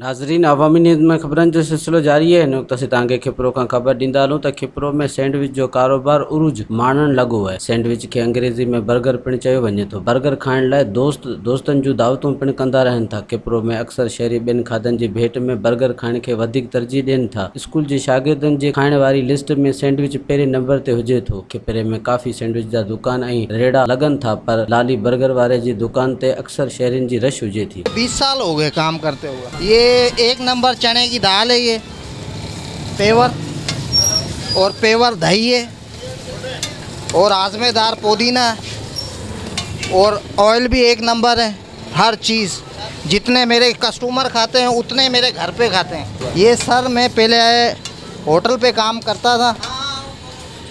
नाज़रीन, अवामी न्यूज़ में ख़बरनि जो सिलसिलो जारी है। नुक़्ता से तव्हांखे खिपरो खां ख़बर ॾींदा हलूं त खिपरो में सैंडविच जो कारोबार उरूज माणणु लॻो आहे। सैंडविच खे अंग्रेज़ी में बर्गर पिणु चयो वञे थो। बर्गर खाइण लाइ दोस्तनि जूं दावतूं पिणु कंदा रहनि था। खिपरो में अक्सर शहरी ॿियनि खाधनि जी भेट में बर्गर खाइण खे वधीक तरजीह ॾियनि था। स्कूल जे शागिर्दनि जे खाइण वारी लिस्ट में सैंडविच पहिरें नंबर ते हुजे थो। खिपरे में काफ़ी सैंडविच जा दुकान ऐं रेड़ा लॻनि था, पर लाली बर्गर वारे जी दुकान ते अक्सर शहरियुनि जी रश हुजे थी। 20 साल हो गए काम करते हुए। ये एक नंबर चने की दाल है, ये पेवर और पेवर दही है और आज़मेदार पुदीना और ऑयल भी एक नंबर है। हर चीज़ जितने मेरे कस्टमर खाते हैं उतने मेरे घर पे खाते हैं। ये सर मैं पहले होटल पे काम करता था,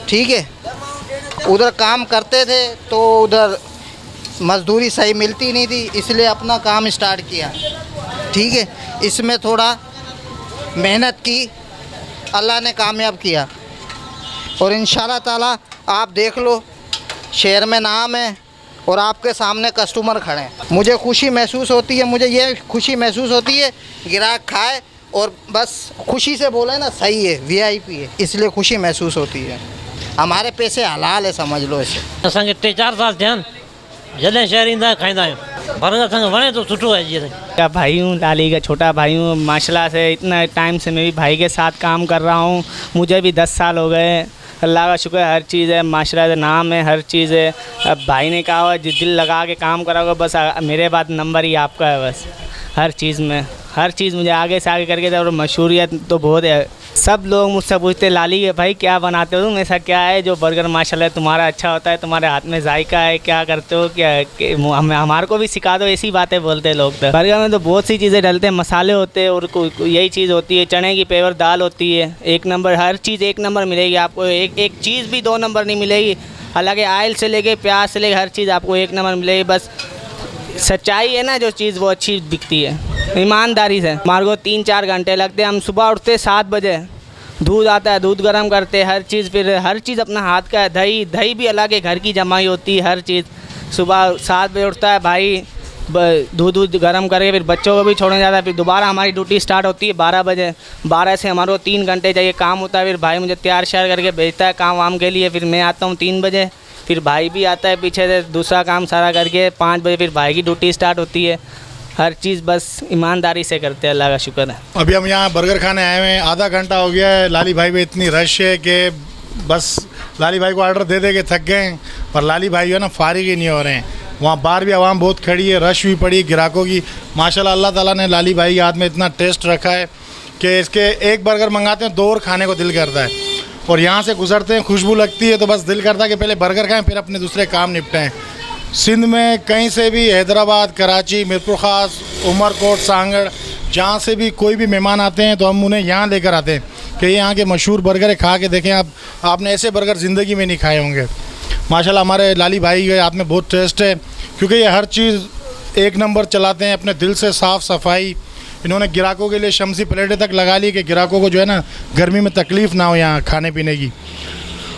ठीक है, उधर काम करते थे तो उधर मजदूरी सही मिलती नहीं थी, इसलिए अपना काम स्टार्ट किया, ठीक है। इसमें थोड़ा मेहनत की, अल्लाह ने कामयाब किया और इंशाल्लाह ताला आप देख लो शहर में नाम है और आपके सामने कस्टमर खड़े हैं। मुझे खुशी महसूस होती है, मुझे ये खुशी महसूस होती है ग्राहक खाए और बस खुशी से बोले ना सही है, VIP है, इसलिए खुशी महसूस होती है। हमारे पैसे हलाल है, समझ लो इसे। असांखे 3-4 साल थिया आहिनि, जॾहिं शहर ईंदा खाईंदा आहियूं। बर्गर असांखे वणे थो, सुठो आहे। जीअं का भाई हूँ, लाली का छोटा भाई हूँ। माशाल्लाह से इतना टाइम से मैं भी भाई के साथ काम कर रहा हूँ। मुझे भी 10 साल हो गए। अल्लाह का शुक्र है, हर चीज़ है, माशाल्लाह से नाम है, हर चीज़ है। अब भाई ने कहा हुआ दिल लगा के काम करोगे बस मेरे बाद नंबर ही आपका है। बस हर चीज़ में, हर चीज़ मुझे आगे से आगे करके और मशहूरियत तो बहुत है। सब लोग मुझसे पूछते लाली के भाई क्या बनाते हो तुम, ऐसा क्या है जो बर्गर माशाल्लाह तुम्हारा अच्छा होता है, तुम्हारे हाथ में जायका है, क्या करते हो, क्या हमारे को भी सिखा दो, ऐसी बातें बोलते हैं लोग। तो बर्गर में तो बहुत सी चीज़ें डलते हैं, मसाले होते हैं और यही चीज़ होती है। चने की पेवर दाल होती है, एक नंबर, हर चीज़ एक नंबर मिलेगी आपको। एक चीज़ भी 2 नंबर नहीं मिलेगी। हालाँकि आयल से लेके प्याज से लेके हर चीज़ आपको 1 नंबर मिलेगी। बस सच्चाई है ना, जो चीज़ वो अच्छी बिकती है ईमानदारी से। हमारे को 3-4 घंटे लगते हैं। हम सुबह उठते 7 बजे, दूध आता है, दूध गर्म करते, हर चीज़, फिर हर चीज़ अपना हाथ का है। दही भी अलग है, घर की जमाई होती है, हर चीज़। सुबह 7 बजे उठता है भाई, दूध गर्म करके फिर बच्चों को भी छोड़ने जाता है। फिर दोबारा हमारी ड्यूटी स्टार्ट होती है 12 बजे। 12 से हमारे को 3 घंटे चाहिए काम होता है। फिर भाई मुझे तैयार श्यार करके भेजता है काम वाम के लिए। फिर मैं आता हूँ 3 बजे, फिर भाई भी आता है पीछे से दूसरा काम सारा करके। 5 बजे फिर भाई की ड्यूटी स्टार्ट होती है। हर चीज़ बस ईमानदारी से करते हैं, अल्लाह का शुक्र है। अभी हम यहाँ बर्गर खाने आए हुए हैं, आधा घंटा हो गया है। लाली भाई में इतनी रश है कि बस लाली भाई को ऑर्डर दे दे के थक गए हैं, पर लाली भाई जो है ना फारिग ही नहीं हो रहे हैं। वहाँ बाहर भी आवाम बहुत खड़ी है, रश भी पड़ी ग्राहकों की। माशाल्लाह अल्लाह ताला ने लाली भाई के हाथ में इतना टेस्ट रखा है कि इसके एक बर्गर मंगाते हैं 2 और खाने को दिल करता है। और यहाँ से गुजरते हैं, खुशबू लगती है तो बस दिल करता है कि पहले बर्गर खाएँ फिर अपने दूसरे काम निपटाएँ। सिंध में कहीं से भी, हैदराबाद, कराची, मीरपुर ख़ास, उमरकोट, सांगड़, जहाँ से भी कोई भी मेहमान आते हैं तो हम उन्हें यहाँ लेकर आते हैं कि यहाँ के मशहूर बर्गर है, खा के देखें आप। आपने ऐसे बर्गर ज़िंदगी में नहीं खाए होंगे। माशाल्लाह हमारे लाली भाई के हाथ में बहुत टेस्ट है, क्योंकि ये हर चीज़ एक नंबर चलाते हैं अपने दिल से। साफ़ सफाई इन्होंने ग्राहकों के लिए शमसी प्लेटें तक लगा ली कि ग्राहकों को जो है ना गर्मी में तकलीफ़ ना हो यहाँ खाने पीने की।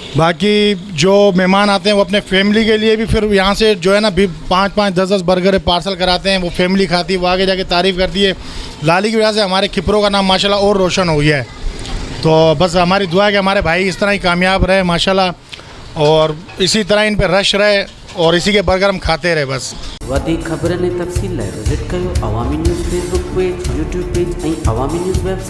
बाकी जो मेहमान आते हैं वो अपने फैमिली के लिए भी फिर यहाँ से जो है ना 5-5, 10-10 बर्गर पार्सल कराते हैं। वो फैमिली खाती है, वो आगे जाके तारीफ़ करती है। लाली की वजह से हमारे खिपरों का नाम माशाल्लाह और रोशन हो गया है। तो बस हमारी दुआ है कि हमारे भाई इस तरह ही कामयाब रहे माशाल्लाह, और इसी तरह इन पर रश रहे और इसी के बर्गर हम खाते रहे। बस वधीक ख़बरनि ऐं तफ़सील लाइ विज़िट कयो Awami news Facebook page, YouTube page ऐं अवामी न्यूज़ वेबसाइट।